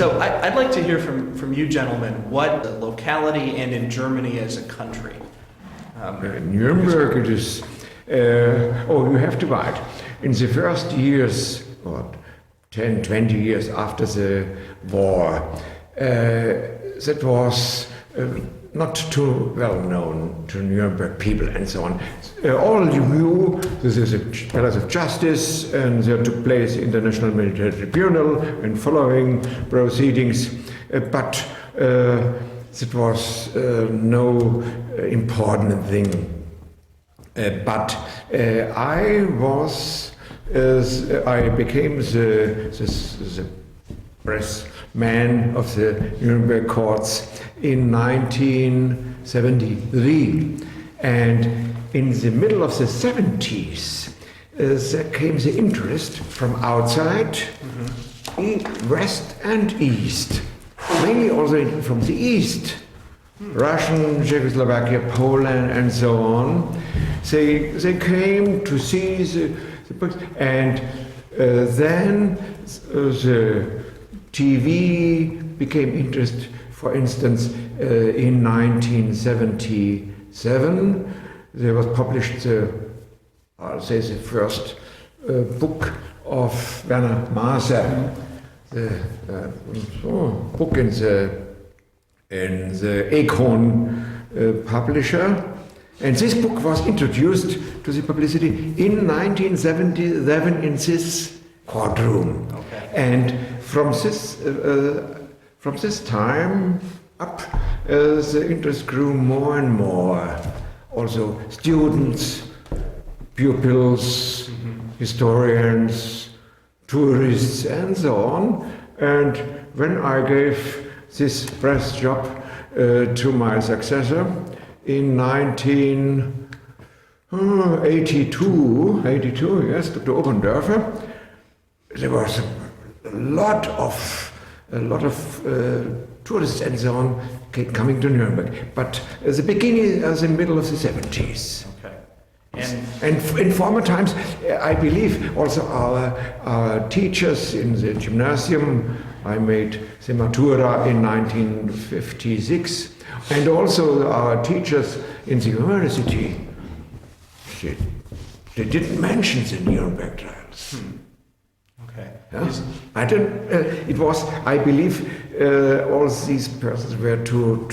So I'd like to hear from you gentlemen what the locality and in Germany as a country. Nuremberg, it is, you have to write. In the first years, 10, 20 years after the war, that was not too well known to Nuremberg people and so on. All you knew, this is a palace of justice, and there took place the International Military Tribunal and following proceedings, but it was no important thing. But I became the press man of the Nuremberg courts in 1973, and in the middle of the 70s there came the interest from outside, west and east, mainly also from the east, Russian, Czechoslovakia, Poland, and so on. They came to see the books, and then the TV became interested. For instance, in 1977, there was published the first book of Werner Maaser, the book in the Acorn publisher. And this book was introduced to the publicity in 1977 in this courtroom. Okay. And from this time up, the interest grew more and more. Also students, pupils, historians, tourists, and so on. And when I gave this press job to my successor in 1982, yes, Dr. Oberndörfer, there was a lot of tourists and so on coming to Nuremberg. But the beginning, the middle of the 70s. Okay. And in former times, I believe also our teachers in the gymnasium, I made the Matura in 1956, and also our teachers in the university, they didn't mention the Nuremberg trials. Okay. Yeah? I don't. It was, I believe, all these persons were too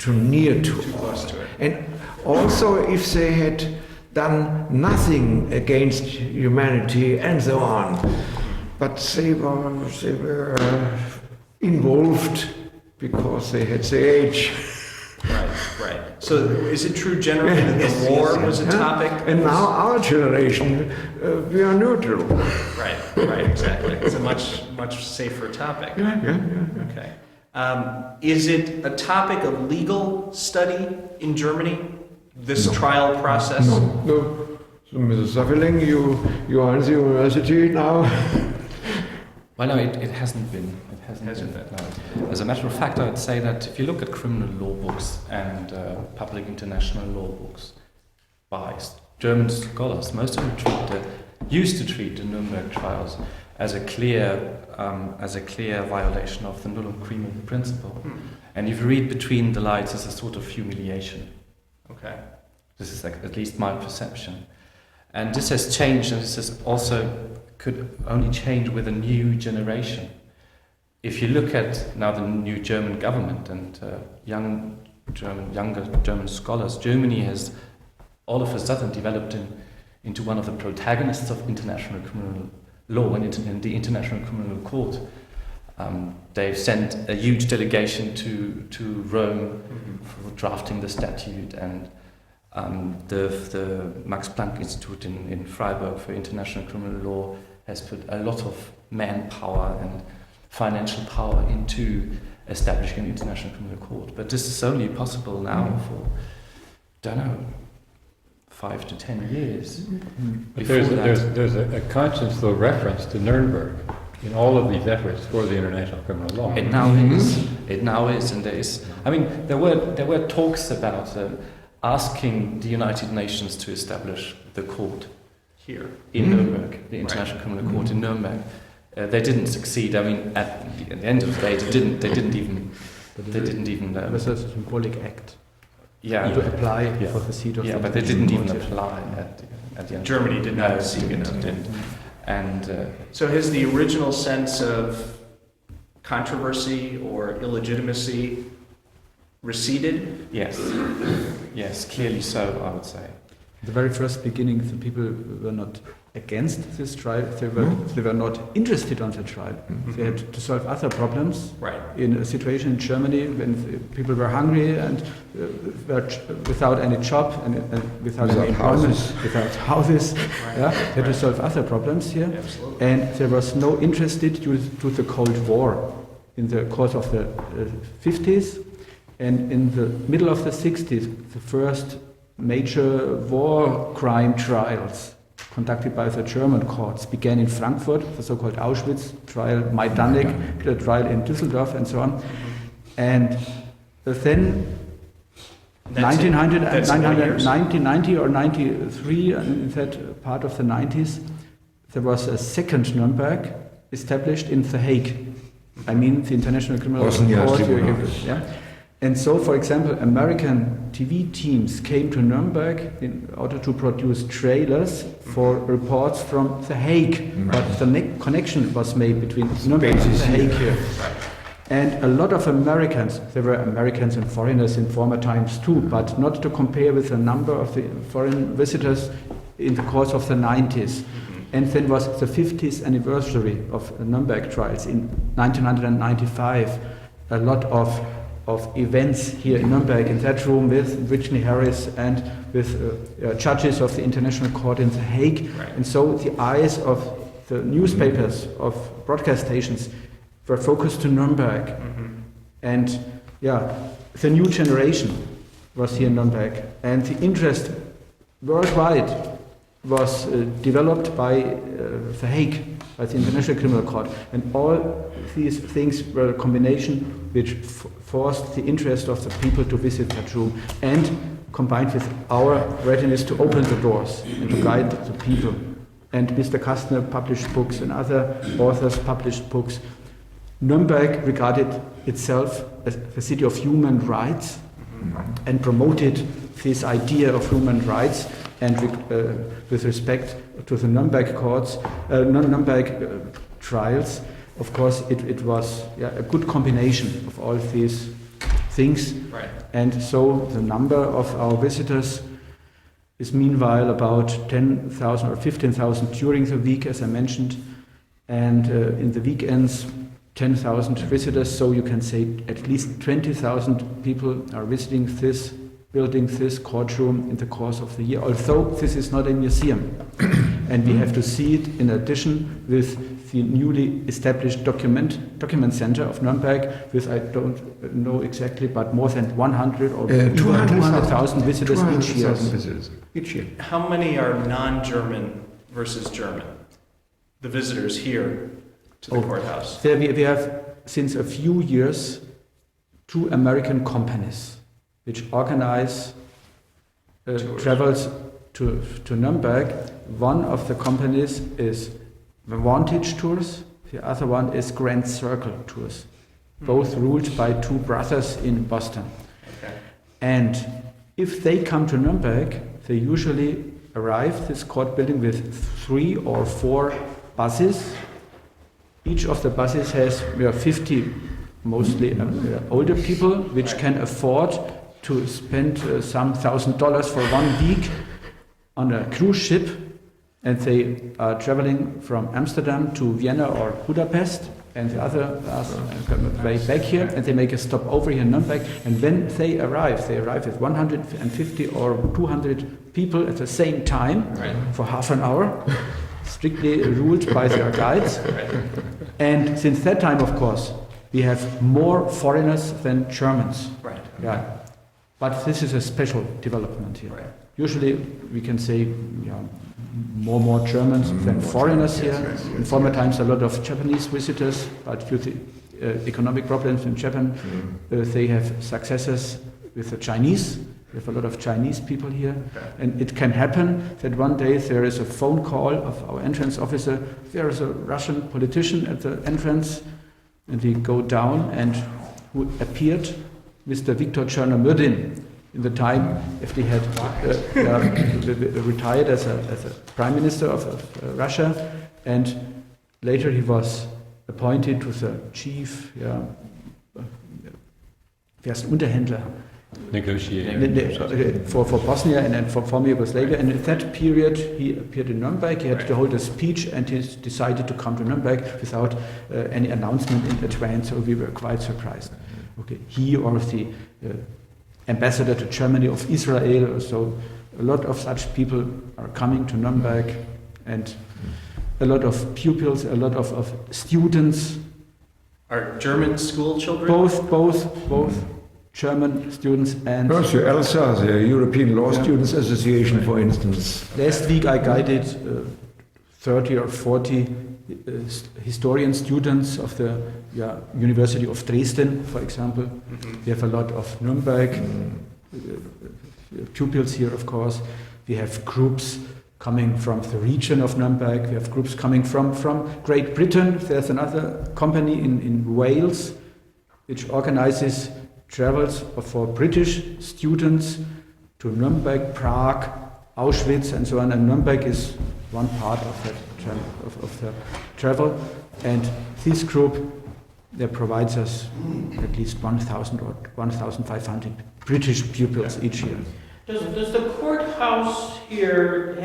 near to close to it. And also, if they had done nothing against humanity and so on, but they were involved because they had the age. Right. So is it true generally that the war was a topic? And now our generation, we are neutral. Right, exactly. It's a much safer topic. Yeah. Okay. Is it a topic of legal study in Germany, this trial process? No. So, Mrs. Saffeling, you are in the university now? Well, no, it hasn't been. It hasn't been. No. As a matter of fact, I'd say that if you look at criminal law books and public international law books by German scholars, most of them used to treat the Nuremberg trials as a clear violation of the nullum crimen principle. And if you read between the lines, it's a sort of humiliation. Okay. This is at least my perception. And this has changed, and this has also could only change with a new generation. If you look at now the new German government and younger German scholars, Germany has all of a sudden developed into one of the protagonists of international criminal law and in the International Criminal Court. They've sent a huge delegation to Rome for drafting the statute, and the Max Planck Institute in Freiburg for International Criminal Law has put a lot of manpower and financial power into establishing an international criminal court. But this is only possible now for, 5 to 10 years. But there's a conscious though reference to Nuremberg in all of these efforts for the international criminal law. It now is. It now is, and there is. I mean, there were talks about asking the United Nations to establish the court here in Nuremberg, the International Criminal Court in Nuremberg. they didn't succeed. I mean, at the end of the day, they didn't even. It was a symbolic act Yeah, to apply Yeah. for the seat of yeah, the but they didn't even international apply at the end. Germany did not No, seek it. didn't. And So has the original sense of controversy or illegitimacy receded? yes, clearly so, I would say. The very first beginning, the people were not against this trial. They were not interested on the trial. They had to solve other problems. Right. In a situation in Germany when people were hungry and were without any job and without any employment, without houses, yeah, they had to solve other problems here. Absolutely. And there was no interest due to the Cold War in the course of the 50s. And in the middle of the 60s, the first major war crime trials conducted by the German courts began in Frankfurt, the so-called Auschwitz trial, Majdanek, the trial in Düsseldorf, and so on. And then That's in what years? 1990 or 93, in that part of the 90s, there was a second Nuremberg established in The Hague. I mean, the International Criminal Court. Yeah. And so, for example, American TV teams came to Nuremberg in order to produce trailers for reports from The Hague. But the connection was made between Nuremberg and The Hague here. And a lot of Americans, there were Americans and foreigners in former times too, but not to compare with the number of the foreign visitors in the course of the 90s. And then was the 50th anniversary of the Nuremberg trials in 1995. A lot of events here in Nuremberg, in that room with Whitney Harris and with judges of the International Court in The Hague. Right. And so the eyes of the newspapers, of broadcast stations, were focused to Nuremberg. And yeah, the new generation was here in Nuremberg. And the interest worldwide was developed by The Hague, by the International Criminal Court. And all these things were a combination which forced the interest of the people to visit that room, and combined with our readiness to open the doors and to guide the people. And Mr. Kastner published books and other authors published books. Nuremberg regarded itself as the city of human rights and promoted this idea of human rights. And with respect to the Nuremberg courts, Nuremberg trials, of course, it was a good combination of all these things. Right. And so the number of our visitors is meanwhile about 10,000 or 15,000 during the week, as I mentioned, and in the weekends 10,000 visitors. So you can say at least 20,000 people are visiting this building, this courtroom in the course of the year, although this is not a museum. And we have to see it in addition with the newly established document center of Nuremberg, with, I don't know exactly, but more than 100 or 200,000 visitors each year. How many are non-German versus German? The visitors here to the courthouse. There we have, since a few years, 2 American companies which organize travels to Nuremberg. One of the companies is Vantage Tours, the other one is Grand Circle Tours, both ruled by 2 brothers in Boston. Okay. And if they come to Nuremberg, they usually arrive this court building with 3 or 4 buses. Each of the buses has 50, mostly older people, which can afford to spend some $1,000 for 1 week on a cruise ship, and they are traveling from Amsterdam to Vienna or Budapest, and the other come way back here, and they make a stop over here in Nuremberg. And when they arrive with 150 or 200 people at the same time for half an hour, strictly ruled by their guides. And since that time, of course, we have more foreigners than Germans. Right. Yeah. But this is a special development here. Right. Usually we can say more Germans than foreigners here. In former times a lot of Japanese visitors, but due to economic problems in Japan, they have successes with the Chinese. We have a lot of Chinese people here. Okay. And it can happen that one day there is a phone call of our entrance officer. There is a Russian politician at the entrance, and we go down, and who appeared, Mr. Viktor Chernomyrdin, in the time if he had retired as a prime minister of Russia, and later he was appointed to the chief, Unterhändler. Negotiator. For Bosnia and then for former Yugoslavia. And in that period, he appeared in Nuremberg. He had to hold a speech, and he decided to come to Nuremberg without any announcement in advance. So we were quite surprised. Okay, he or the ambassador to Germany of Israel. So a lot of such people are coming to Nuremberg, and a lot of pupils, a lot of students. Are German school children? Both. German students and... Also, ELSA, the European Law Students Association, for instance. Last week I guided 30 or 40 historian students of the University of Dresden, for example. Mm-hmm. We have a lot of Nuremberg pupils here, of course. We have groups coming from the region of Nuremberg. We have groups coming from Great Britain. There's another company in Wales which organizes travels for British students to Nuremberg, Prague, Auschwitz, and so on. And Nuremberg is one part of that of the travel. And this group, that provides us at least 1,000 or 1,500 British pupils each year. Does the courthouse here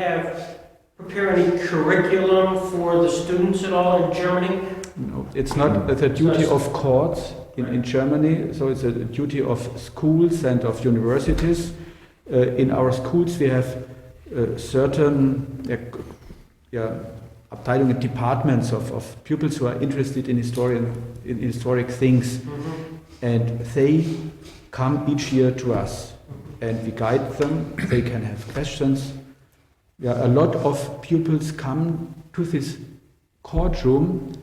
prepare any curriculum for the students at all in Germany? No, it's not the duty of courts in Germany, so it's a duty of schools and of universities. In our schools we have certain Abteilungen, departments of pupils who are interested in historic things, and they come each year to us, and we guide them. They can have questions. A lot of pupils come to this courtroom,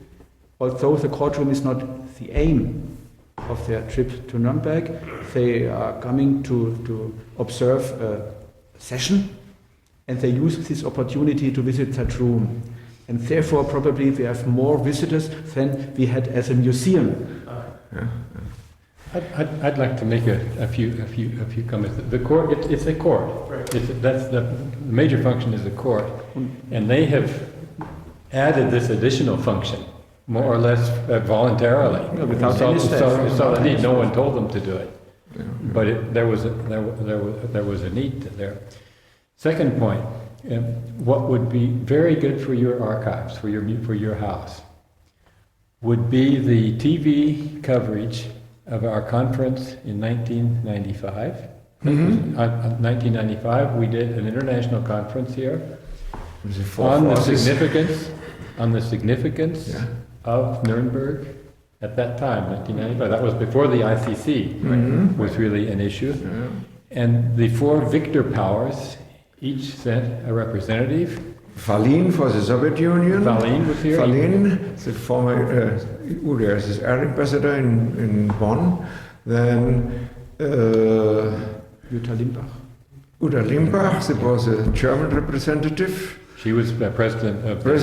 although the courtroom is not the aim of their trip to Nuremberg. They are coming to observe a session, and they use this opportunity to visit that room. And therefore, probably we have more visitors than we had as a museum. I'd like to make a few comments. The court, it's a court. Right. That's the major function is the court, and they have added this additional function, more or less voluntarily. Without any staff. No one told them to do it, but there was a need there. Second point, what would be very good for your archives, for your house, would be the TV coverage of our conference in 1995. 1995, we did an international conference here on the significance of Nuremberg at that time, 1995. That was before the ICC was really an issue. And the four victor powers each sent a representative. Wallin for the Soviet Union. Wallin was here. Wallin, the former UdSSR ambassador in Bonn. Then Jutta Limbach. Uta Limbach, that was a German representative. She was president of the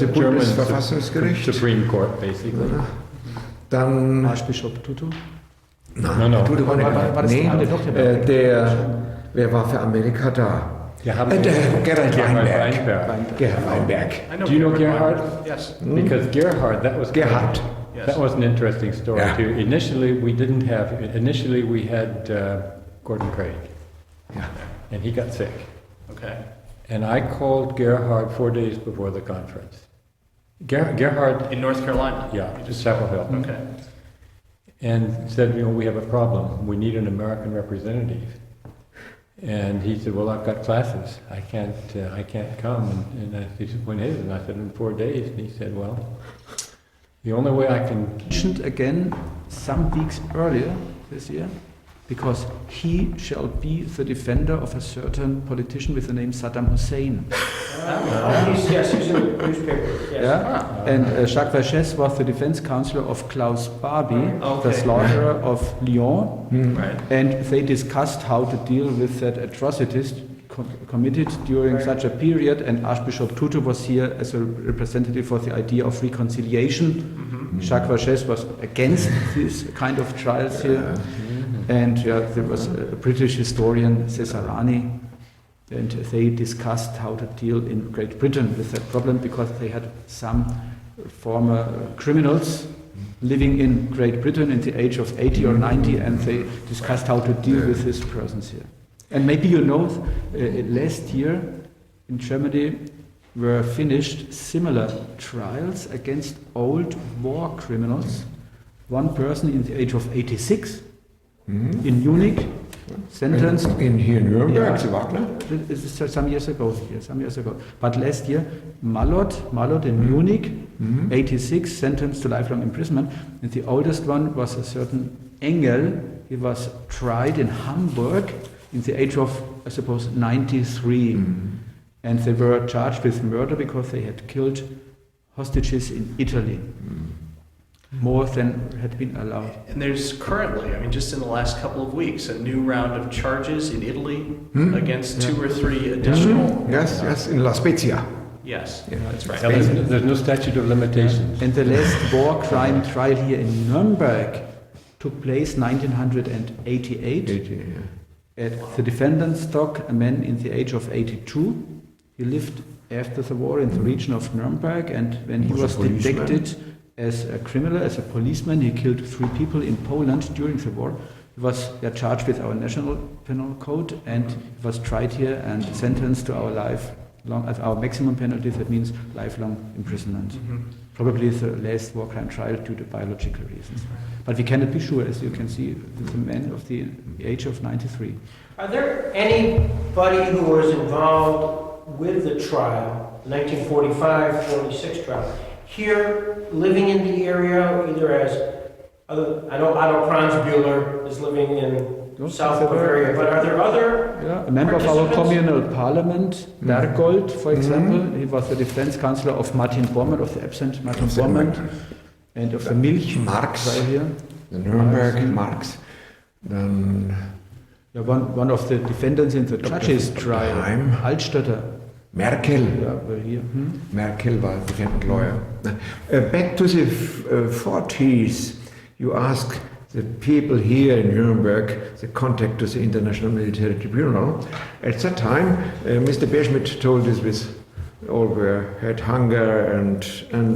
German Bundesverfassungsgericht. Supreme Court, basically. Dann... Archbishop Tutu. No. Tutu war nicht. Nee, wer war für Amerika da? Gerhard Weinberg. Gerhard Weinberg. Do you know Gerhard? Yes. Because Gerhard, that was Gerhard. Yes. That was an interesting story Yeah. too. Initially, we had Gordon Craig, and he got sick. Okay. And I called Gerhard 4 days before the conference. Gerhard, In North Carolina? just Chapel Hill, Okay. and said, we have a problem. We need an American representative. And he said, well, I've got classes. I can't come. And I said, when is it? And I said, in 4 days. And he said, well, the only way I can... Mentioned again some weeks earlier this year, because he shall be the defender of a certain politician with the name Saddam Hussein. Yes, he's in the newspaper, yes. Yeah? And Jacques Vachès was the defense counselor of Klaus Barbie, the Okay. slaughterer of Lyon. Right. And they discussed how to deal with that atrocities committed during Right. such a period, and Archbishop Tutu was here as a representative for the idea of reconciliation. Jacques Vachès was against this kind of trials here. And there was a British historian, Cesarani, and they discussed how to deal in Great Britain with that problem, because they had some former criminals living in Great Britain in the age of 80 or 90, and they discussed how to deal with these persons here. And maybe you know, last year in Germany were finished similar trials against old war criminals. One person in the age of 86 in Munich, sentenced. In here in Nuremberg, Yeah. the Wagner. This is some years ago. But last year, Malot in Munich, 86, sentenced to lifelong imprisonment. And the oldest one was a certain Engel. He was tried in Hamburg in the age of, I suppose, 93. And they were charged with murder because they had killed hostages in Italy. More than had been allowed. And there's currently, I mean, just in the last couple of weeks, a new round of charges in Italy against 2 or 3 additional. Yes, in La Spezia. Yes, Yeah. that's right. Yeah, there's no statute of limitations. And the last war crime trial here in Nuremberg took place 1988. At the defendant's dock, a man in the age of 82. He lived after the war in the region of Nuremberg, and when he was detected as a criminal, as a policeman, he killed 3 people in Poland during the war. He was charged with our national penal code, and he was tried here and sentenced to our maximum penalty. That means lifelong imprisonment. Probably the last war crime trial due to biological reasons. But we cannot be sure, as you can see, the man of the age of 93. Are there anybody who was involved with the trial, the 1945-46 trial, here living in the area, either as, I know Otto Kranzbühler is living in South Bavaria, but are there other A member of our participants? communal parliament, Bergold, for example, he was the defense councillor of Martin Bormann, of the absent Martin Bormann, and of the Milch Marx, trial here. the Nuremberg Marx. Then One of the defendants in the judges trial, Heim. Altstädter, Merkel. were here. Merkel was the defendant lawyer. Back to the 40s, you ask the people here in Nuremberg the contact to the International Military Tribunal. At that time, Mr. Beerschmidt told us with all had hunger and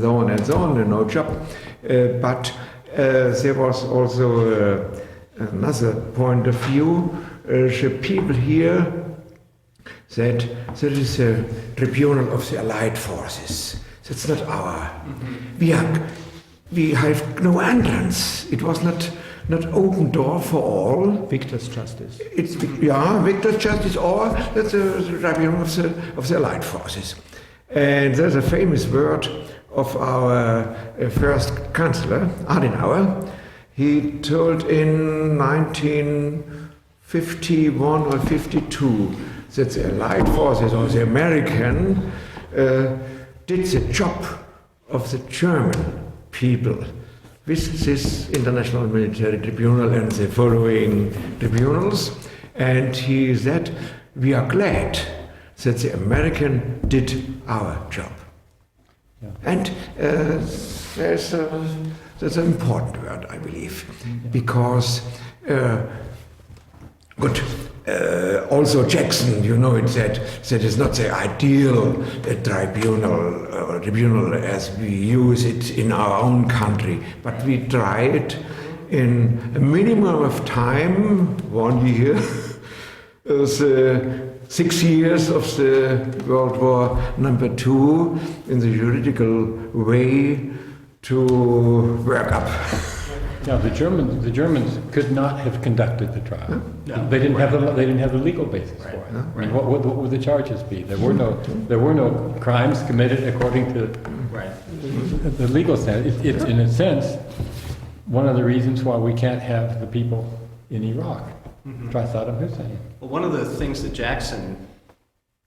so on and so on, and no job. But there was also another point of view. The people here said there is a tribunal of the Allied forces. That's not our. We have no entrance. It was not open door for all. Victor's justice. It's Victor's justice, or that's the tribunal of the Allied forces. And there's a famous word of our first chancellor, Adenauer. He told in 1951 or 52 that the Allied forces, or the American, did the job of the German people with this International Military Tribunal and the following tribunals. And he said, we are glad that the American did our job. Yeah. And that's an important word, I believe, because also Jackson, you know, it said that is not the ideal tribunal as we use it in our own country, but we try it in a minimum of time, 1 year, 6 years of the World War II, in the juridical way to work up. Now, the Germans could not have conducted the trial. No. They didn't have the legal basis for it. I mean, what would the charges be? There were no crimes committed according to the legal standard. It's in a sense one of the reasons why we can't have the people in Iraq. Try Saddam Hussein. Well, one of the things that Jackson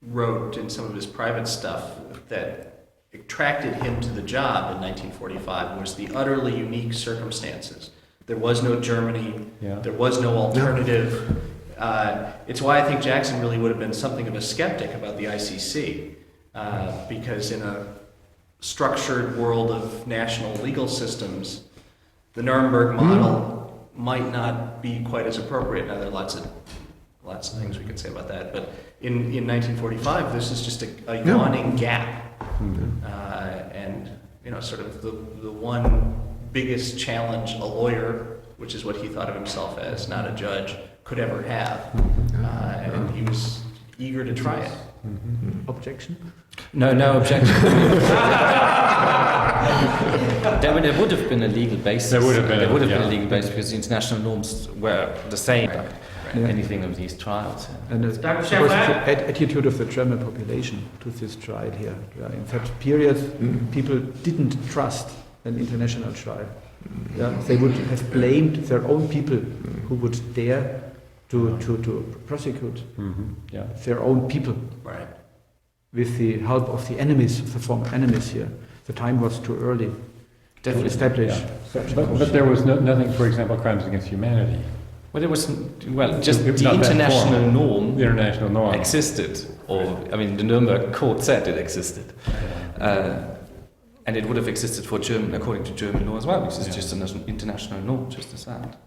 wrote in some of his private stuff that attracted him to the job in 1945 was the utterly unique circumstances. There was no Germany. Yeah. There was no alternative. It's why I think Jackson really would have been something of a skeptic about the ICC, because in a structured world of national legal systems, the Nuremberg model might not be quite as appropriate. Now, there are lots of things we could say about that, but in 1945, this is just a yawning gap, and sort of the one biggest challenge a lawyer, which is what he thought of himself as, not a judge, could ever have, and he was eager to try it. Objection? No objection. There would have been a legal basis. There would have been a legal basis because the international norms were the same. Anything of these trials. And the Dr. supposed Sheffer? attitude of the German population to this trial here. In such periods, people didn't trust an international trial. They would have blamed their own people who would dare to prosecute their own people. Right. With the help of the enemies, of the former enemies here. The time was too early to establish. But there was nothing, for example, crimes against humanity. Well, it was just It's the not that international formal. norm The international norm existed, the Nuremberg court said it existed, and it would have existed for German according to German law as well, because it's just an international norm, just as that.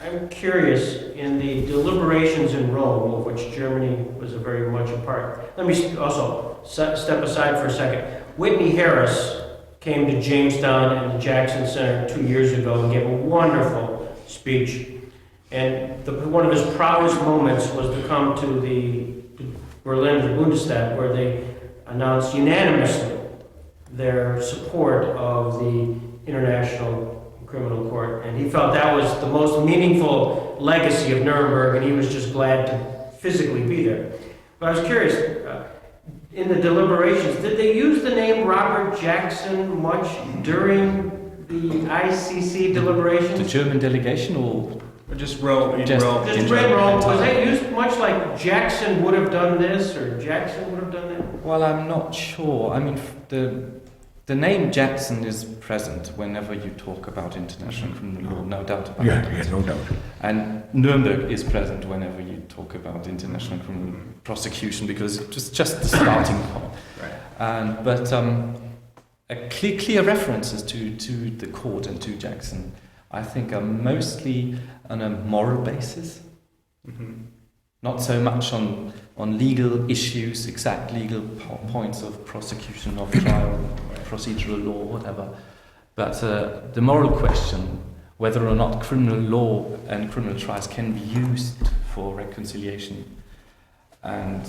I'm curious, in the deliberations in Rome, of which Germany was a very much a part, let me also step aside for a second. Whitney Harris came to Jamestown and the Jackson Center 2 years ago and gave a wonderful speech. And one of his proudest moments was to come to the Berlin, the Bundestag, where they announced unanimously their support of the International Criminal Court. And he felt that was the most meaningful legacy of Nuremberg, and he was just glad to physically be there. But I was curious, in the deliberations, did they use the name Robert Jackson much during the ICC deliberations? The German delegation or Just Rome. Just- Rome. Just Red Rome, was that used much like Jackson would have done this, or Jackson would have done that? Well, I'm not sure. I mean, the name Jackson is present whenever you talk about international criminal law, no doubt about it. Yeah, no doubt. And Nuremberg is present whenever you talk about international criminal prosecution, because it's just the starting point. Right. But clear references to the court and to Jackson, I think, are mostly on a moral basis. Not so much on legal issues, exact legal points of prosecution, of trial, procedural law, whatever. But the moral question, whether or not criminal law and criminal trials can be used for reconciliation, and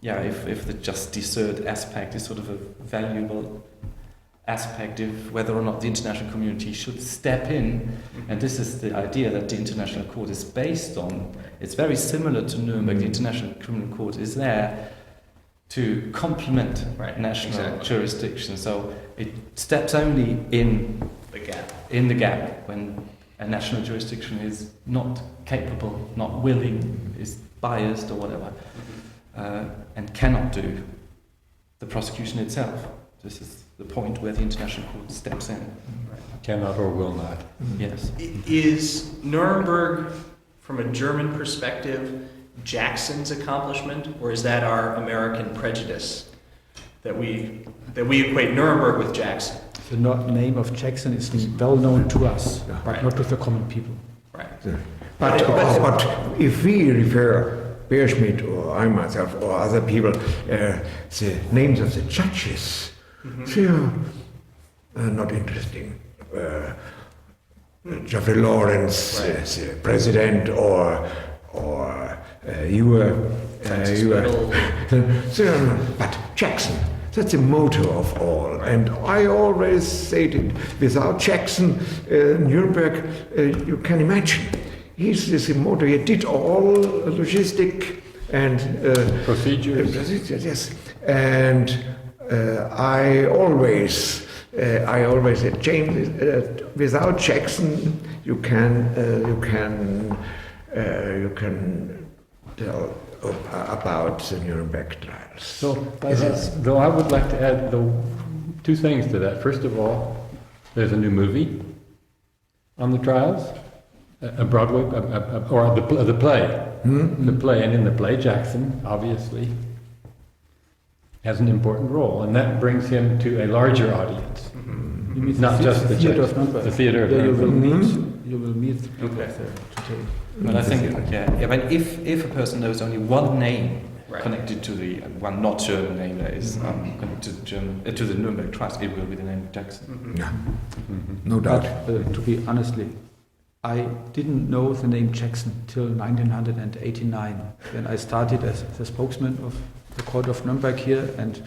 if the just desert aspect is sort of a valuable aspect, of whether or not the international community should step in, and this is the idea that the International Court is based on. It's very similar to Nuremberg. The International Criminal Court is there to complement national jurisdiction, so it steps only in the gap when a national jurisdiction is not capable, not willing, is biased or whatever, and cannot do the prosecution itself. This is the point where the International Court steps in. cannot or will not. Yes. Is Nuremberg, from a German perspective, Jackson's accomplishment, or is that our American prejudice that we equate Nuremberg with Jackson? The name of Jackson is well known to us, but not to the common people. Right. But if we refer, Bear Schmidt or I myself or other people, the names of the judges, they are not interesting. Geoffrey Lawrence, the president, or but Jackson, that's the motto of all. And I always stated, without Jackson, Nuremberg, you can imagine. He's this motto. He did all logistic and procedures. Yes, and I always said, James, without Jackson, you can tell about the Nuremberg trials. So, though I would like to add two things to that. First of all, there's a new movie on the trials, a Broadway, or the play. The play, and in the play, Jackson, obviously, has an important role, and that brings him to a larger audience. You mean Not just the theater of Jackson, Nuremberg. the theater of Yeah, Nuremberg. you will meet the people Okay. there today. But I think, but if a person knows only one name Right. connected to the one not German name that is connected to the to the Nuremberg trials, it will be the name of Jackson. Yeah, Mhm. no doubt. But to be honestly, I didn't know the name Jackson till 1989, when I started as the spokesman of the court of Nuremberg here, and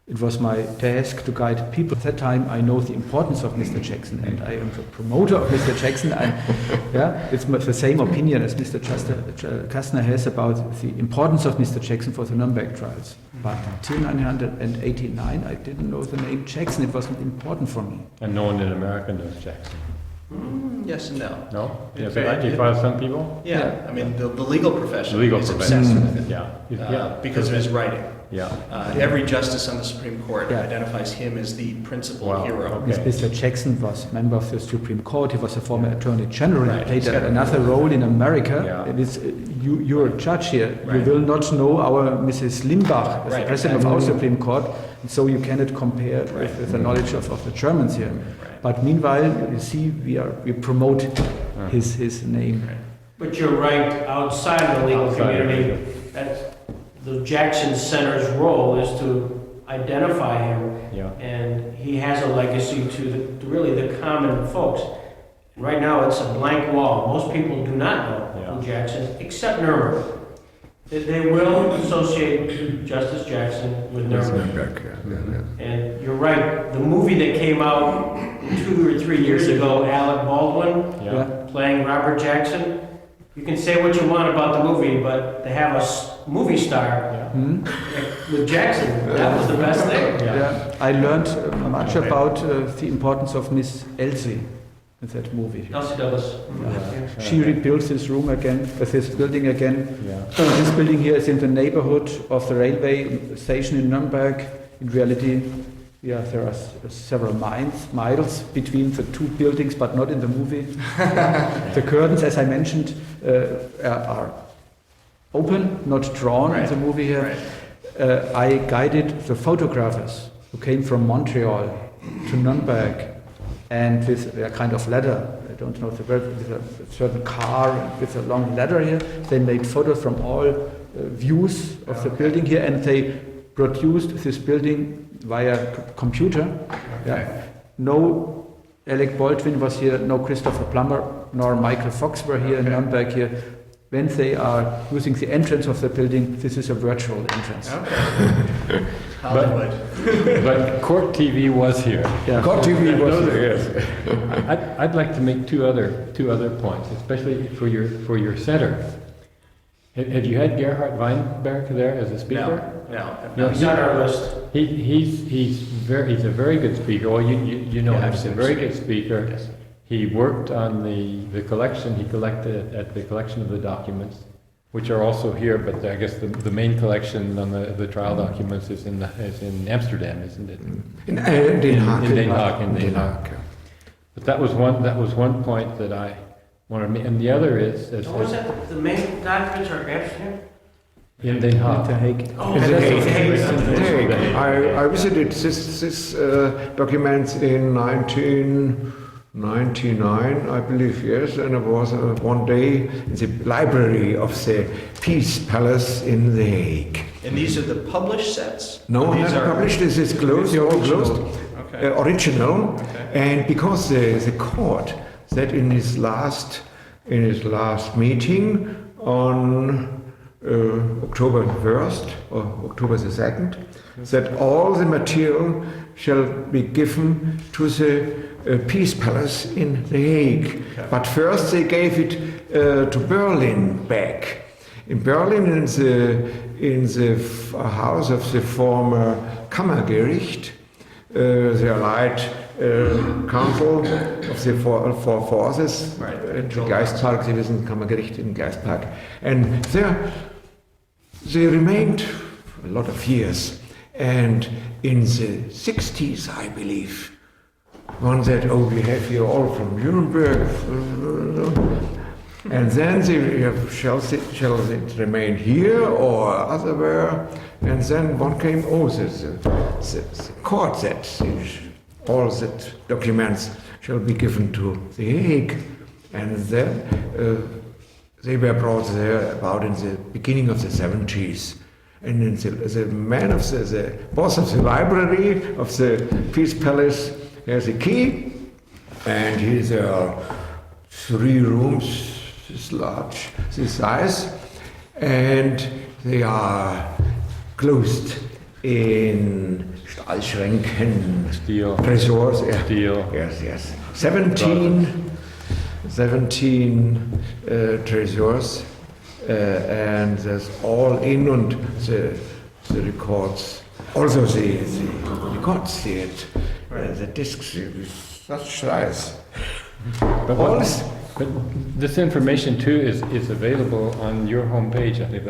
it was my task to guide people. At that time, I know the importance of Mr. Jackson, and I am the promoter of Mr. Jackson. And it's the same opinion as Mr. Kastner has about the importance of Mr. Jackson for the Nuremberg trials. But till 1989, I didn't know the name Jackson. It wasn't important for me. And no one in America knows Jackson. Yes and no. No? It's Yeah, very- you find some people? Yeah, I mean, the legal profession The legal is profession. obsessed with it. Yeah. Because of his writing. Yeah. Every justice on the Supreme Court Yeah. identifies him as the principal Wow, hero. okay. Mr. Jackson was member of the Supreme Court. He was a former Attorney General. Right. He played He's got- another role in America. Yeah. And it's, you're a judge here. Right. You will not know our Mrs. Limbach as Right. the president of our Supreme Court. And so you cannot compare Right. with the knowledge of the Germans here. Right. But meanwhile, you see, we promote his name. But you're right, outside of the legal Outside of the community, that's, the Jackson Center's role is to identify him, Yeah. and he has a legacy to really the common folks. And right now, it's a blank wall. Most people do not know who Jackson is, except Nuremberg. They will associate Justice Jackson with Nuremberg. Nuremberg, yeah. And you're right, the movie that came out 2 or 3 years ago, Alec Baldwin, Yeah. playing Robert Jackson. You can say what you want about the movie, but to have a movie star Hmm? with Jackson, that was the best thing. Yeah. I learned much about the importance of Miss Elsie in that movie. Elsie Douglas. She rebuilt this room again, this building again. Yeah. This building here is in the neighborhood of the railway station in Nuremberg. In reality, there are several miles between the two buildings, but not in the movie. The curtains, as I mentioned, are open, not drawn in the movie here. Right. I guided the photographers who came from Montreal to Nuremberg, and with a kind of ladder, I don't know the word, with a certain car with a long ladder here, they made photos from all views of the building here, and they produced this building via computer. Yeah. No Alec Baldwin was here, no Christopher Plummer, nor Michael Fox were here in Nuremberg here. When they are using the entrance of the building, this is a virtual entrance. Okay. Hollywood. But Court TV was here. Yeah. Court TV was Those are- there, yes. I'd like to make two other points, especially for your center. Have you had Gerhard Weinberg there as a speaker? No. He's on our list. He's a very good speaker. Well, you know Yeah, him. I've He's a seen him very speak. good speaker. Yes. He worked on the collection. He collected at the collection of the documents, which are also here. But I guess the main collection on the trial documents is in Amsterdam, isn't it? In Den Haag. In Den Haag. In Den Den Haag. Haag, yeah. But that was one point that I want to make, and the other is What was that? The main documents are Amsterdam? in Den Haag. The Hague. Oh, In that's The the Hague. Hague. The Hague. The Hague. I visited this documents in 1999, I believe, yes, and it was one day in the library of the Peace Palace in The Hague. And these are the published sets? No, These not are published, this is closed, all closed. Okay. Original, Okay. and because the court said in his last meeting on October 1st or October the 2nd, that all the material shall be given to the Peace Palace in The Hague. Okay. But first they gave it to Berlin back. In Berlin, in the house of the former Kammergericht, the Allied Council of the four forces, Right. the Geistpark, Sie wissen, Kammergericht in Geistpark. And there they remained a lot of years. And in the 60s, I believe, one said, oh, we have here all from Nuremberg. And then shall it remain here or otherwhere? And then one came, the court said all that documents shall be given to The Hague. And then they were brought there about in the beginning of the 70s. And then the man of the boss of the library of the Peace Palace has a key, and there are 3 rooms, this large, this size, and they are closed in Stahlschränken, Steel. Tresors. Yeah. Steel. Yes. 17 treasures, and there's all in and the records. Also the records, the discs, such size. But, but this information too is available on your homepage. I think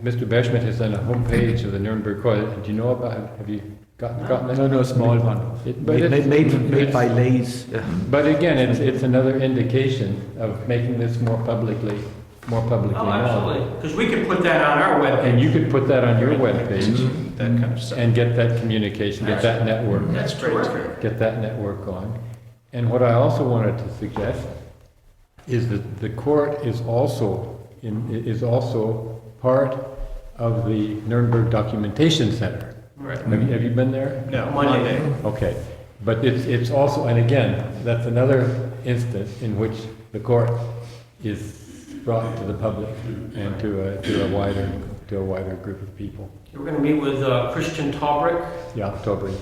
Mr. Berschmidt has done a homepage of the Nuremberg Court. Do you know about it? Have you gotten that? No, small one. Made by Lays. Yeah. But again, it's another indication of making this more publicly Oh, known. absolutely. Because we could put that on our webpage. And you could put that on your webpage That kind of stuff. and get that communication, get that network, That's terrific. get that network going. And what I also wanted to suggest is that the court is also part of the Nuremberg Documentation Center. Right. Have you been there? No, Monday. Okay, but it's also, and again, that's another instance in which the court is brought to the public and to a wider group of people. We're going to meet with Christian Taubrich, Yeah, Tobrich,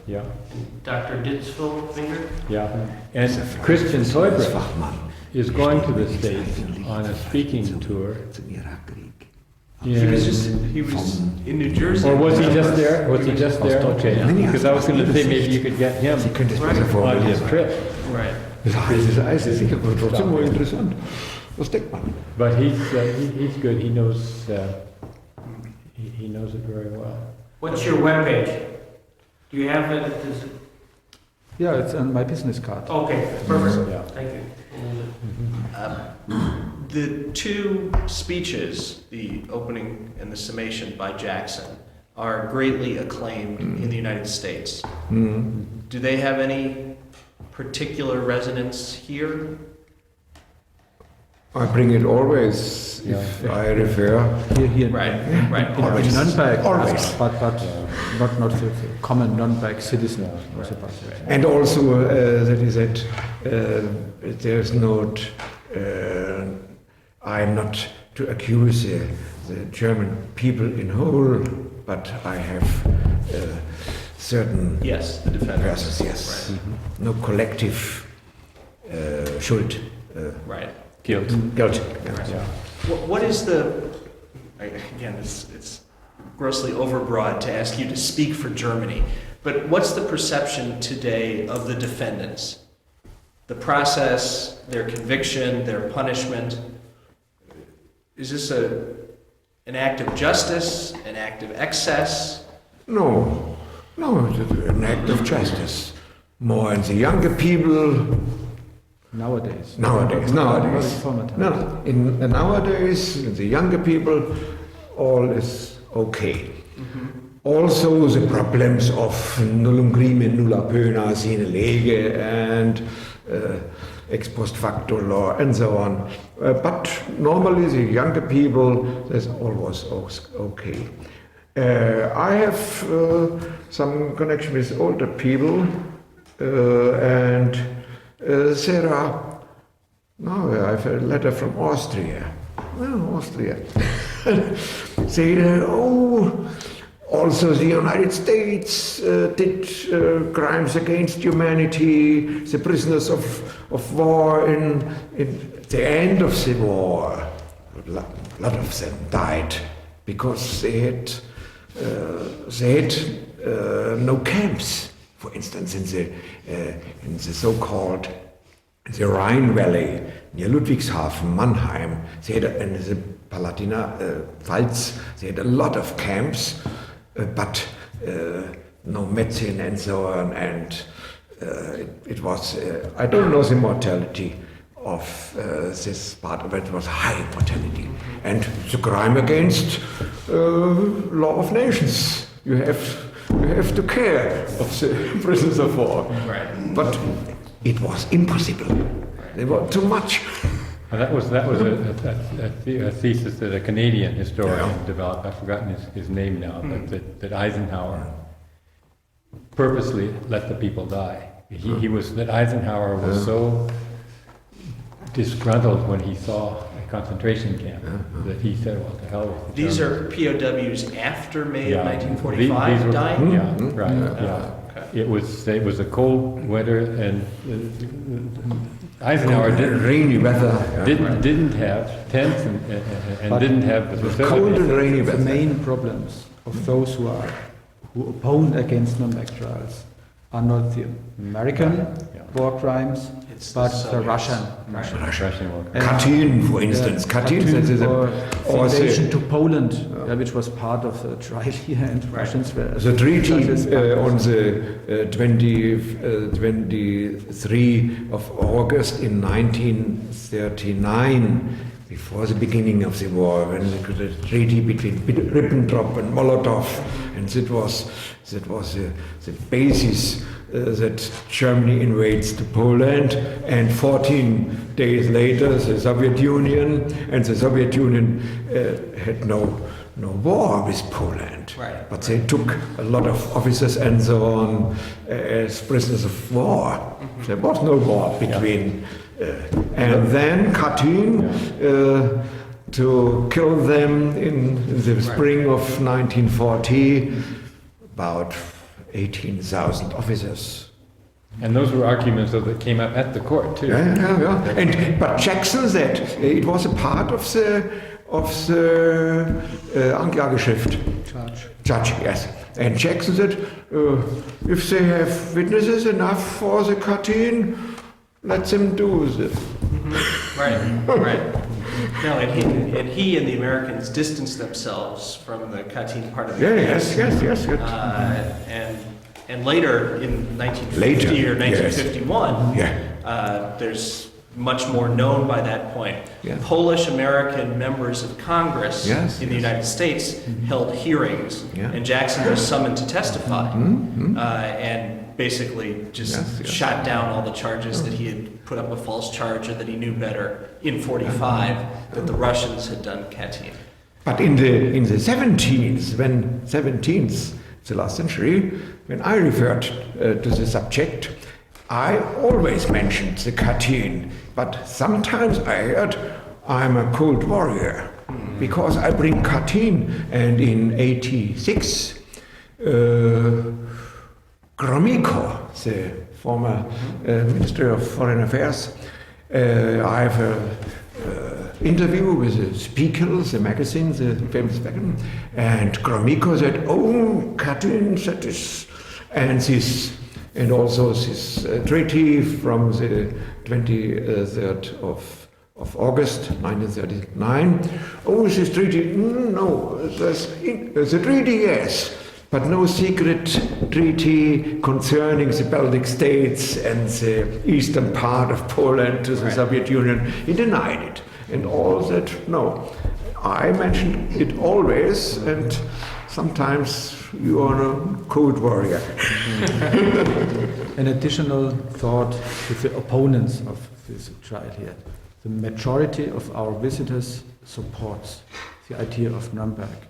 yeah, and Dr. Ditzfeldfinger. yeah. And Christian Tobrich is going to the States on a speaking tour. He was in New Jersey. Or was he just there? Was he just there? Okay, because I was going to say maybe you could get him on his trip. Right. Das Eis ist sicher trotzdem mal interessant. Was denkt man? But he's good. He knows he knows it very well. What's your webpage? Do you have it? Yeah, it's on my business card. Okay, perfect. Yeah. Thank you. The 2 speeches, the opening and the summation by Jackson, are greatly acclaimed in the United States. Do they have any particular resonance here? I bring it always if I refer. Here. Right. In Nuremberg. Always. But not the common Nuremberg citizen. And also that is that there's not. I'm not to accuse the German people in whole, but I have certain Yes, the defendants. persons. Yes, Right. no collective Schuld. Right. Guilt. Guilt. Yeah. What is again, it's grossly overbroad to ask you to speak for Germany, but what's the perception today of the defendants? The process, their conviction, their punishment. Is this an act of justice, an act of excess? No, it's an act of justice. More in the younger people. Nowadays. Nowadays. No, nowadays, in the younger people, all is okay. Also, the problems of nullum crimen, nulla pena sine lege, and ex post facto law, and so on. But normally, the younger people, that's always okay. I have some connection with older people, and there are. Now I have a letter from Austria. Well, Austria. Say, also the United States did crimes against humanity. The prisoners of war in the end of the war, a lot of them died because they had no camps. For instance, in the so-called the Rhine Valley near Ludwigshafen, Mannheim, they had in the Palatina Pfalz, they had a lot of camps, but no medicine and so on, and it was I don't know the mortality of this part of it was high mortality, and the crime against law of nations. You have to care of the prisoners of war. Right. But it was impossible. They were too much. And that was a thesis that a Canadian historian developed. I've forgotten his name now, but that Eisenhower purposely let the people die. That Eisenhower was so disgruntled when he saw a concentration camp that he said, well, to hell with the These Germans. are POWs after May of Yeah. 1945 These were- dying? Yeah, right, yeah. Okay. It was a cold winter, and Eisenhower Rainy weather. didn't have tents and But didn't have the Cold and rainy The weather. main problems of those who oppose against Nuremberg trials are not the American war crimes, It's but the the Soviets. Russian. Russian war. Katyn, for instance. Katyn is or or invasion the, to Poland, which was part of the trial here, and Russians were the treaty judges. on the 23 of August in 1939, before the beginning of the war, when the treaty between Ribbentrop and Molotov, and that was the basis that Germany invades to Poland, and 14 days later the Soviet Union, and the Soviet Union had no war with Poland. Right. But they took a lot of officers and so on as prisoners of war. There was no war between. And then Katyn, to kill them in the spring of 1940, about 18,000 officers. And those were arguments that came up at the court too. Yeah. But Jackson said it was a part of the Anklageschrift. Judge, yes. And Jackson said, if they have witnesses enough for the Katyn, let them do this. Right. No, and he and the Americans distanced themselves from the Katyn part of the Yes. And later in 1950 or 1951, there's much more known by that point. Yeah. Polish American members of Congress Yes, in the United States held hearings, Yeah. and Jackson was summoned to testify, and basically just shot down all the charges that he had put up a false charge, or that he knew better in 45 that the Russians had done Katyn. But in the 17th, the last century, when I referred to the subject, I always mentioned the Katyn, but sometimes I heard I'm a cold warrior because I bring Katyn, and in 86, Gromyko, the former Minister of Foreign Affairs, I have an interview with the Spiegel, the magazine, the famous magazine, and Gromyko said, "Oh, Katyn, that is," and also this treaty from the 23rd of August 1939. Oh, this treaty? No, the treaty, yes. But no secret treaty concerning the Baltic states and the eastern part of Poland to the Soviet Union. He denied it. And all that, no. I mentioned it always, and sometimes you are a cold warrior. An additional thought with the opponents of this trial here. The majority of our visitors supports the idea of Nuremberg.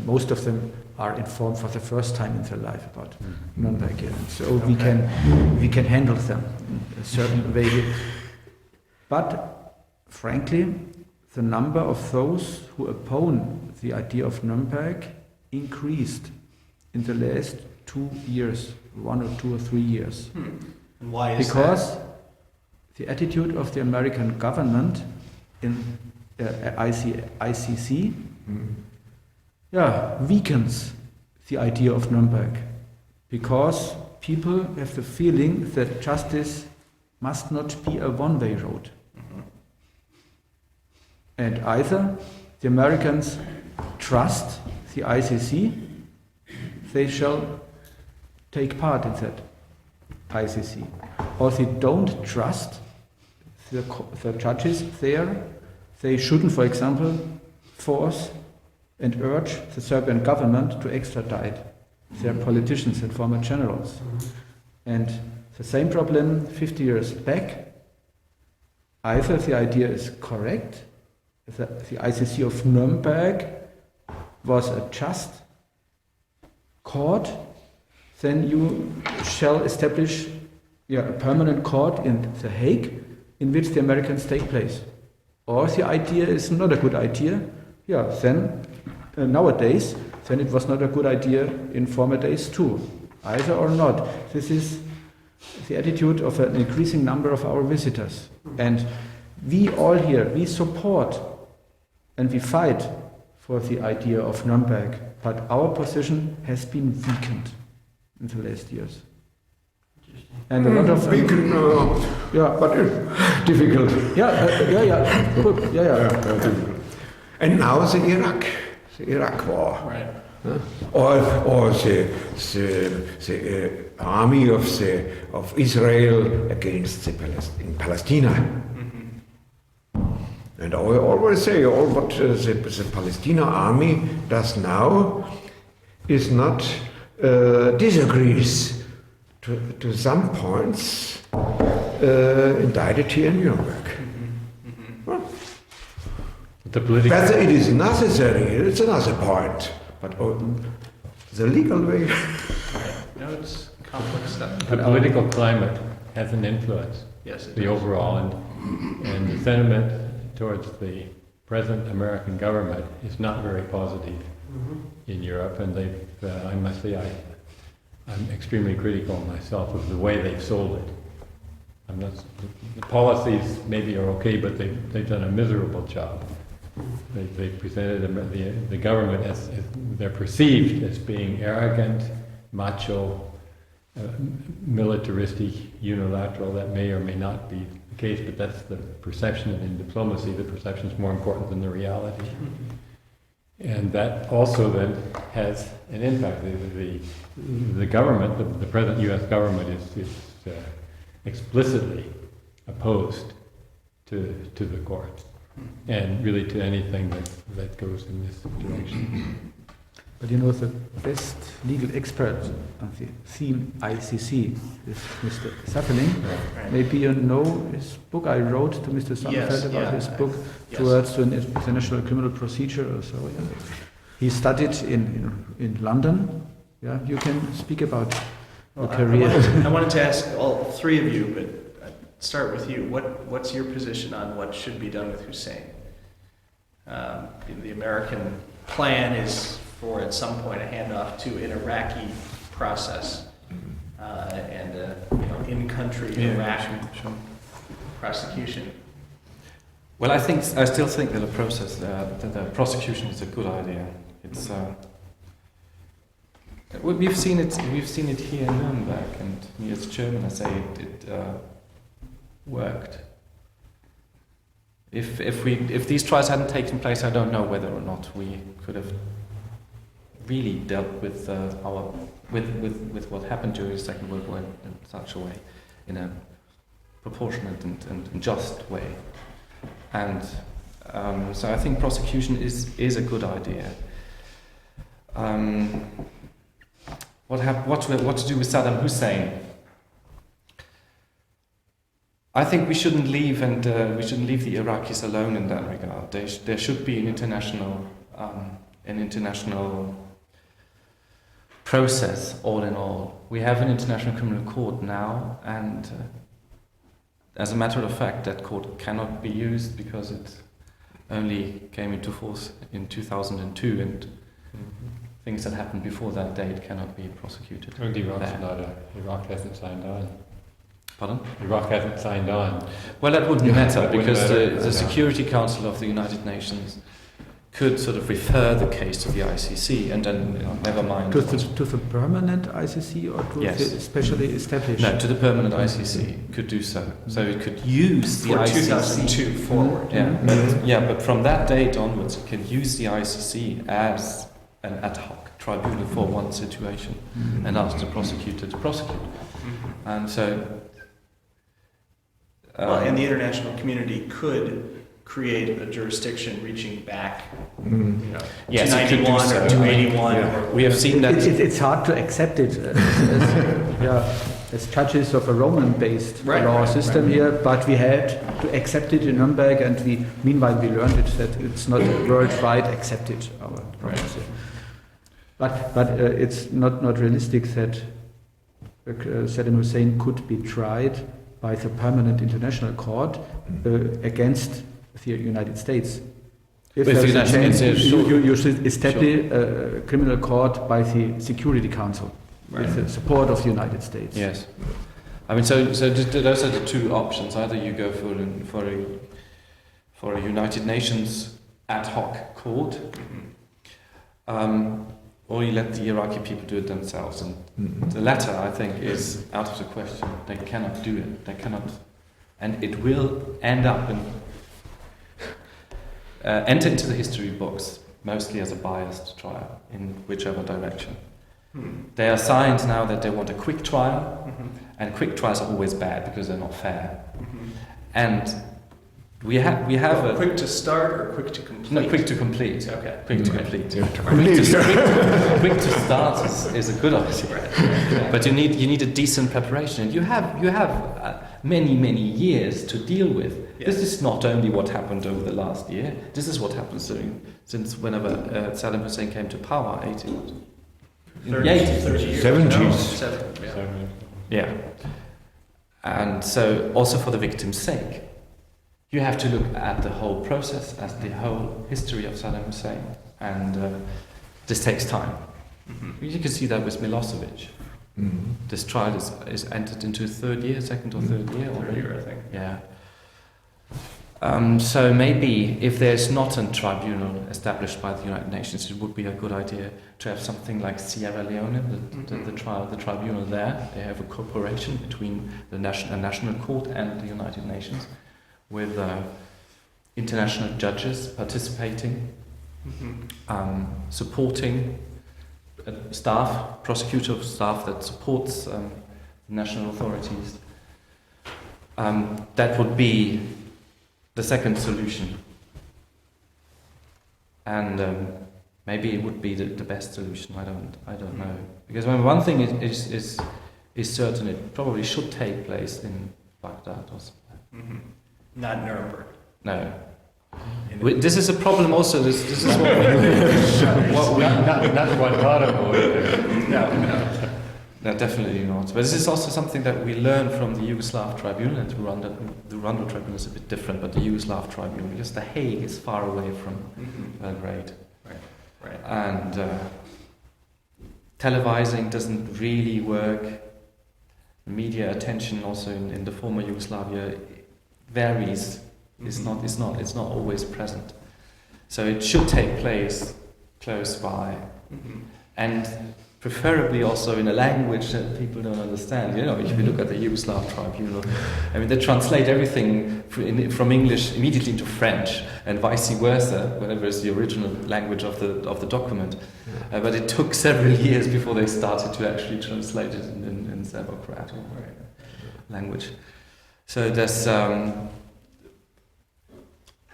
Most of them are informed for the first time in their life about Nuremberg, and so we can handle them in a certain way. But frankly, the number of those who oppose the idea of Nuremberg increased in the last 2 years, 1 or 2 or 3 years. And why is because the attitude of the American government in ICC weakens the idea of Nuremberg. because people have the feeling that justice must not be a one-way road. And either the Americans trust the ICC, they shall take part in that ICC. Or they don't trust the judges there, they shouldn't, for example, force and urge the Serbian government to extradite their politicians and former generals. And the same problem 50 years back, either the idea is correct, that the ICC of Nuremberg was a just court, then you shall establish a permanent court in The Hague in which the Americans take place. Or the idea is not a good idea, then nowadays, then it was not a good idea in former days too. Either or not. This is the attitude of an increasing number of our visitors. And we all here, we support and we fight for the idea of Nuremberg, but our position has been weakened in the last years. And a lot of weakened, but difficult. Good. Difficult. And now the Iraq War. Right. Or the army of Israel against in Palestine. And I always say, what the Palestinian army does now is not disagrees to some points indicted here in Nuremberg. Whether it is necessary, it's another point. But the legal way. No, it's complex stuff. The political climate has an influence. Yes, it the does. overall, and the sentiment towards the present American government is not very positive in Europe, and I must say I'm extremely critical myself of the way they've sold it. The policies maybe are okay, but they've done a miserable job. They presented the government as they're perceived as being arrogant, macho, militaristic, unilateral. That may or may not be the case, but that's the perception. And in diplomacy, the perception is more important than the reality. And that also then has an impact. The government, the present U.S. government, is explicitly opposed to the court, and really to anything that goes in this direction. But the best legal expert on the theme ICC is Mr. Saffeling. Right. Maybe you know his book. I wrote to Mr. Sonnenfeld about his book, Towards an International Criminal Procedure or so. Yeah. He studied in London. Yeah, you can speak about your career. I wanted to ask all three of you, but I'd start with you. What's your position on what should be done with Hussein? The American plan is for at some point a handoff to an Iraqi process and in-country Iraqi prosecution. Well, I still think that the prosecution is a good idea. It's we've seen it here in Nuremberg, and me as German, I say it worked. If these trials hadn't taken place, I don't know whether or not we could have really dealt with with what happened during the Second World War in such a way, in a proportionate and just way. And so I think prosecution is a good idea. What to do with Saddam Hussein? I think we shouldn't leave the Iraqis alone in that regard. There should be an international process. All in all, we have an international criminal court now, and as a matter of fact, that court cannot be used because it only came into force in 2002, and things that happened before that date cannot be prosecuted. And Iraq hasn't signed on. Pardon? Iraq hasn't signed on. Well, that wouldn't matter That wouldn't because matter. the Security Council of the United Nations could sort of refer the case to the ICC and then never mind. To the permanent ICC or to Yes. the specially established? No, to the permanent ICC could do so. So it could use the For ICC 2002 forward. Yeah, but from that date onwards, it can use the ICC as an ad hoc tribunal for one situation and ask the prosecutor to prosecute. And so, Well, and the international community could create a jurisdiction reaching back, you know, Yes, it could do 291 so. or 281. Yeah. Or we have seen that. It's hard to accept it as judges of a Roman-based Right, law right, system here, but we had to accept it in Nuremberg, and meanwhile we learned it that it's not worldwide accepted. Our democracy. But it's not realistic that Saddam Hussein could be tried by the Permanent International Court against the United States. If With the there's a United chance, States, you should establish a criminal court by the Security Council with the support of the United States. Yes, I mean, so those are the two options. Either you go for a United Nations ad hoc court, or you let the Iraqi people do it themselves. And the latter, I think, is out of the question. They cannot do it. They cannot, and it will end up and enter into the history books mostly as a biased trial in whichever direction. There are signs now that they want a quick trial, and quick trials are always bad because they're not fair. And we have a quick to start or quick to complete? no, quick to complete. Okay. Quick to complete. Yeah, to Quick to start is a good idea, but you need a decent preparation, and you have many years to deal with. Yeah. This is not only what happened over the last year. This is what happened since whenever Saddam Hussein came to power, 30 years. 70s. No, Yeah, and so also for the victim's sake, you have to look at the whole process, as the whole history of Saddam Hussein, and this takes time. You can see that with Milosevic. This trial is entered into second or third year already. I think. Yeah. So maybe if there's not a tribunal established by the United Nations, it would be a good idea to have something like Sierra Leone, the tribunal there. They have a cooperation between the national court and the United Nations, with international judges participating, supporting prosecutor staff that supports the national authorities. That would be the second solution, and maybe it would be the best solution. I don't know, because one thing is certain: it probably should take place in Baghdad or somewhere. Not Nuremberg. No. This is a problem also. This is what we Not Guantanamo. No, definitely not. But this is also something that we learned from the Yugoslav tribunal, and the Rwanda tribunal is a bit different, but the Yugoslav tribunal, because The Hague is far away from Belgrade. Right. And televising doesn't really work. Media attention also in the former Yugoslavia varies. It's not always present. So it should take place close by, and preferably also in a language that people don't understand. You know, if you look at the Yugoslav tribunal, I mean, they translate everything from English immediately into French, and vice versa, whatever is the original language of the document. But it took several years before they started to actually translate it in Serbo-Croat language. So there's,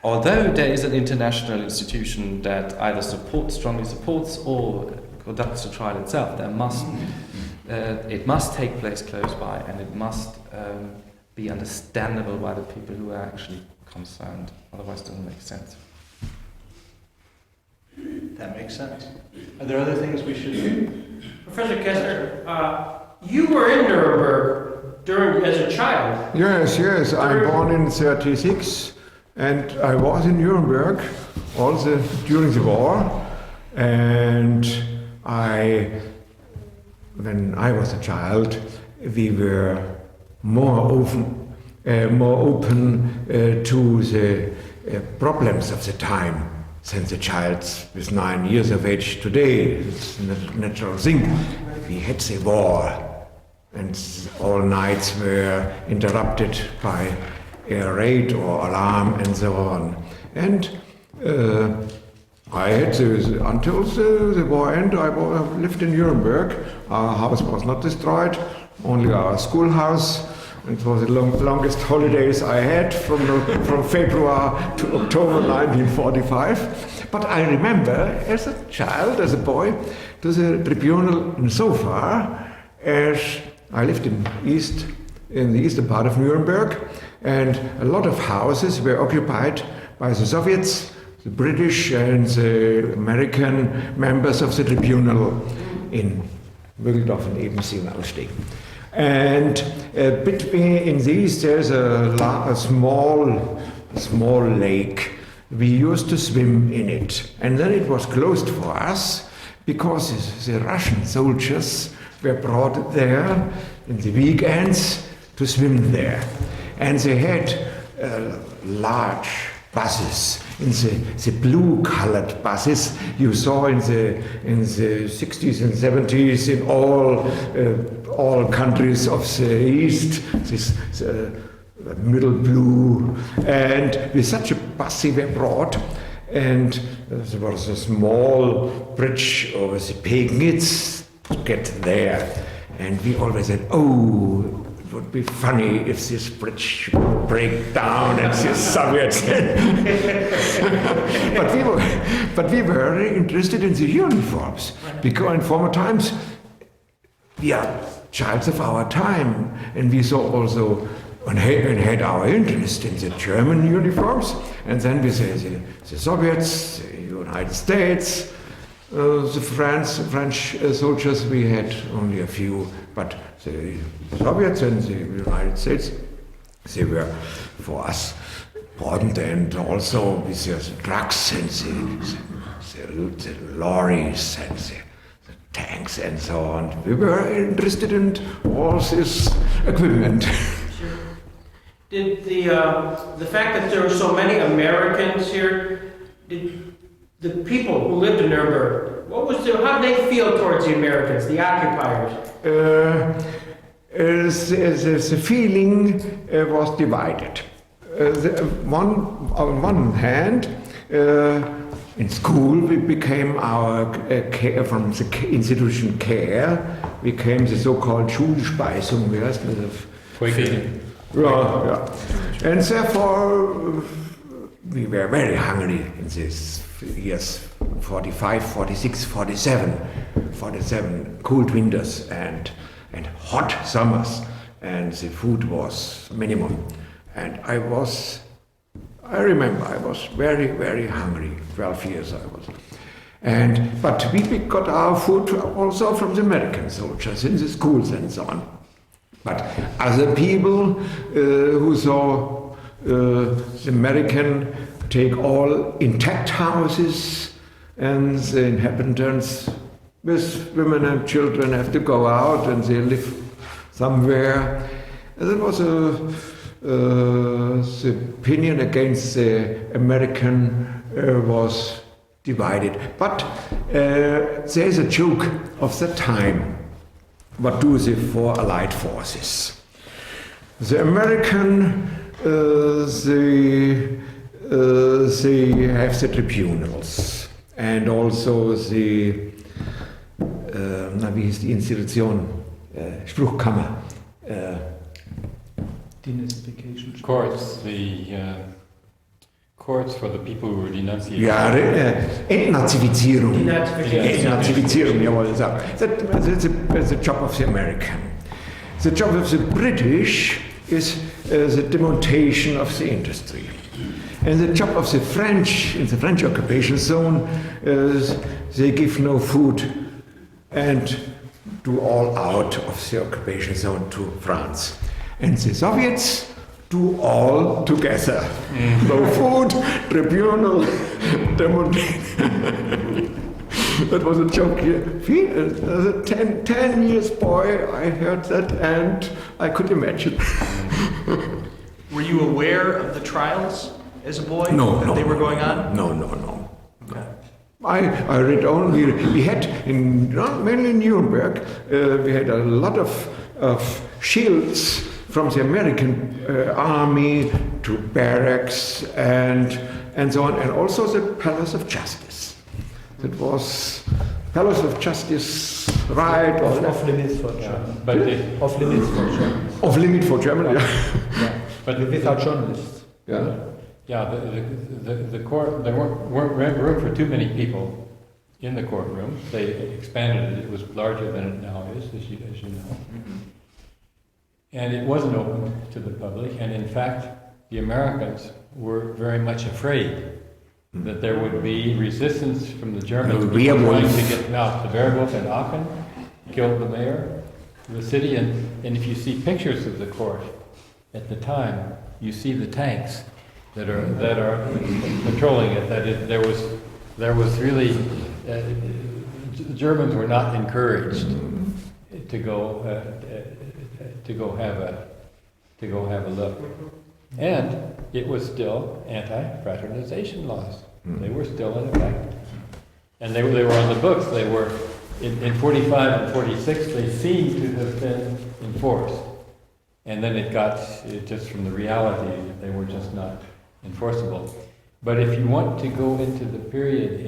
although there is an international institution that either strongly supports or conducts the trial itself, it must take place close by, and it must be understandable by the people who are actually concerned. Otherwise, it doesn't make sense. That makes sense. Are there other things we should do? Professor Kessler, you were in Nuremberg as a child. Yes. I'm born in '36, and I was in Nuremberg also during the war. And when I was a child, we were more open to the problems of the time. since the child is 9 years of age today, it's a natural thing. We had the war, and all nights were interrupted by air raid or alarm and so on. And I had until the war ended, I lived in Nuremberg. Our house was not destroyed, only our schoolhouse. It was the longest holidays I had from February to October 1945. But I remember, as a child, as a boy, to the tribunal so far as I lived in the eastern part of Nuremberg, and a lot of houses were occupied by the Soviets, the British and the American members of the tribunal in Mühldorf and Ebensee-Wallstein. And in these there's a small lake. We used to swim in it, and then it was closed for us because the Russian soldiers were brought there in the weekends to swim there, and they had large buses, in the blue-colored buses you saw in the 60s and 70s in all countries of the East, this middle blue, and with such a bus they were brought, and there was a small bridge over the Pegnitz to get there, and we always said, oh, it would be funny if this bridge would break down and the Soviets. but we were very interested in the uniforms, because in former times we are childs of our time, and we saw also and had our interest in the German uniforms, and then we say the Soviets, the United States, the French soldiers, we had only a few, but the Soviets and the United States, they were for us important, and also with the trucks and the lorries and the tanks and so on. We were interested in all this equipment. Sure. Did the fact that there were so many Americans here, did the people who lived in Nuremberg, how did they feel towards the Americans, the occupiers? The feeling was divided. On one hand, in school we became from the institution care, became the so-called Schulspeisung, yeah. And therefore we were very hungry in these years 45, 46, 47, cold winters and hot summers, and the food was minimum. And I remember I was very, very hungry, 12 years I was. But we got our food also from the American soldiers in the schools and so on. But other people who saw the American take all intact houses, and the inhabitants with women and children have to go out and they live somewhere. And that was the opinion against the American was divided. But there's a joke of the time. What do the four Allied forces? The American, they have the tribunals, and also the, wie hieß die Institution? Spruchkammer. Denazification. Courts, the courts for the people who were denunciated. Ja, Entnazifizierung. Entnazifizierung, jawohl. That's the job of the American. The job of the British is the demontation of the industry. And the job of the French, in the French occupation zone, they give no food and do all out of the occupation zone to France. And the Soviets do all together. No food, tribunal, demonstration. That was a joke here. As a 10 years boy, I heard that and I could imagine. Were you aware of the trials as a boy? No, that they were going on? No. I read only, we had, mainly in Nuremberg, we had a lot of shields from the American army to barracks and so on, and also the Palace of Justice. That was Palace of Justice, right? Off limits for Germany. But Off limits for Germans. Off limit for Germany, yeah. but Without journalists. Yeah. Yeah, the court, there weren't room for too many people in the courtroom. They expanded it. It was larger than it now is, as you know. And it wasn't open to the public. And in fact, the Americans were very much afraid that there would be resistance from the Germans trying to get out. The Werewolf in Aachen killed the mayor of the city. And if you see pictures of the court at the time, you see the tanks that are patrolling it. That is, there was really Germans were not encouraged to go have a look, and it was still anti-fraternization laws. They were still in effect, and they were on the books. They were in 45 and 46. They seemed to have been enforced, and then it just from the reality that they were just not enforceable. But if you want to go into the period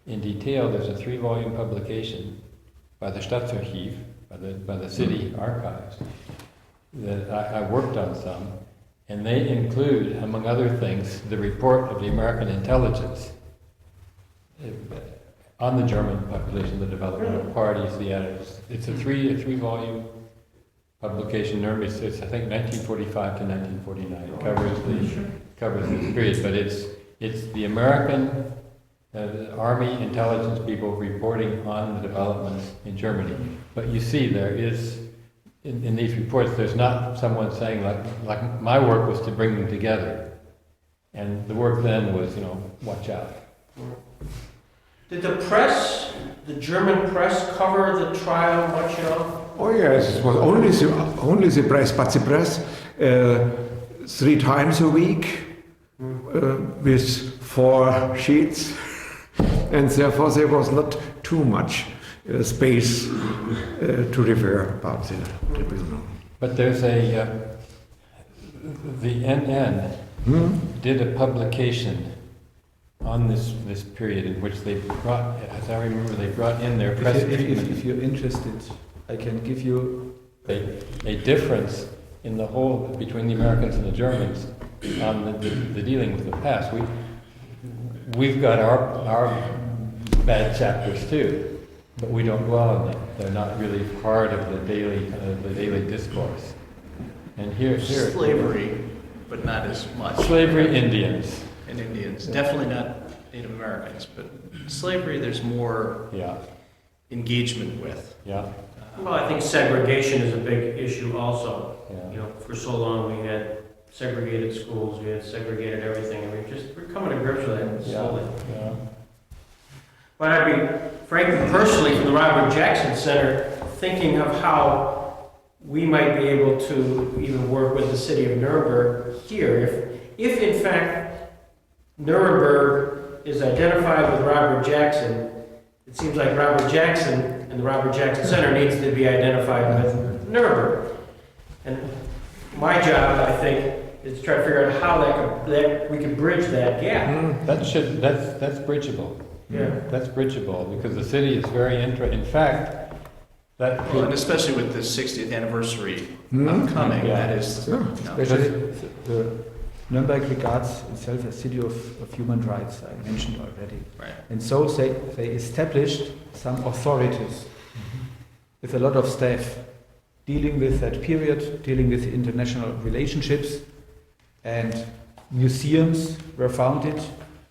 in detail, there's a 3-volume publication by the Staatsarchiv, by the city archives, that I worked on some, and they include, among other things, the report of the American intelligence on the German population, the development of parties, the editors. It's a 3-volume publication. Nuremberg, it's I think 1945 to 1949. It covers this period, but it's the American Army intelligence people reporting on the developments in Germany. But you see, there is in these reports, there's not someone saying like my work was to bring them together, and the work then was, watch out. Did the press, the German press, cover the trial much at all? Oh yes, it was only the press, but the press 3 times a week with 4 sheets, and therefore there was not too much space to refer about the tribunal. But there's the NN did a publication on this period in which they brought, as I remember, they brought in their press treatment. If you're interested, I can give you a difference in the whole between the Americans and the Germans on the dealing with the past. We've got our bad chapters too, but we don't dwell on them. They're not really part of the daily discourse. And here slavery, but not as much. Slavery, Indians. And Indians, definitely not Native Americans, but slavery there's more engagement with. Yeah. Well, I think segregation is a big issue also. Yeah. For so long we had segregated schools, we had segregated everything, and we're coming to grips with that slowly. Yeah. But I'd be, frankly, personally, from the Robert Jackson Center, thinking of how we might be able to even work with the city of Nuremberg here. If in fact Nuremberg is identified with Robert Jackson, it seems like Robert Jackson and the Robert Jackson Center needs to be identified with Nuremberg. And my job, I think, is to try to figure out how that we can bridge that gap. That's bridgeable. Yeah. That's bridgeable because the city is very in fact, and especially with the 60th anniversary upcoming, that is. Especially the Nuremberg regards itself as a city of human rights, I mentioned already. Right. And so they established some authorities with a lot of staff dealing with that period, dealing with international relationships, and museums were founded,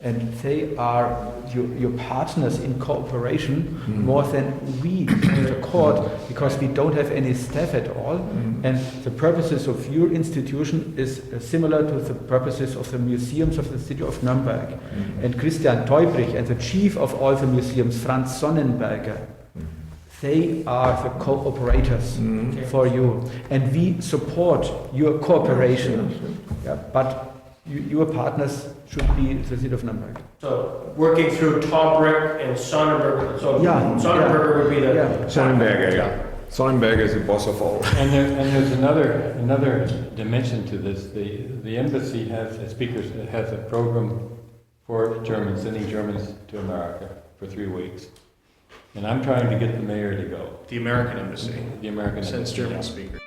and they are your partners in cooperation more than we, the court, because we don't have any staff at all, and the purposes of your institution is similar to the purposes of the museums of the city of Nuremberg. And Christian Teubrich and the chief of all the museums, Franz Sonnenberger, they are the cooperators for you, and we support your cooperation. Yeah, but your partners should be the city of Nuremberg. So working through Taubrick and Sonnenberg, so Yeah, Sonnenberger would be the. Yeah. Sonnenberger, yeah. Sonnenberger is the boss of all. And there's another dimension to this. The embassy has a program for Germans, sending Germans to America for 3 weeks. And I'm trying to get the mayor to go. The American embassy The American sends embassy, German yeah. speakers.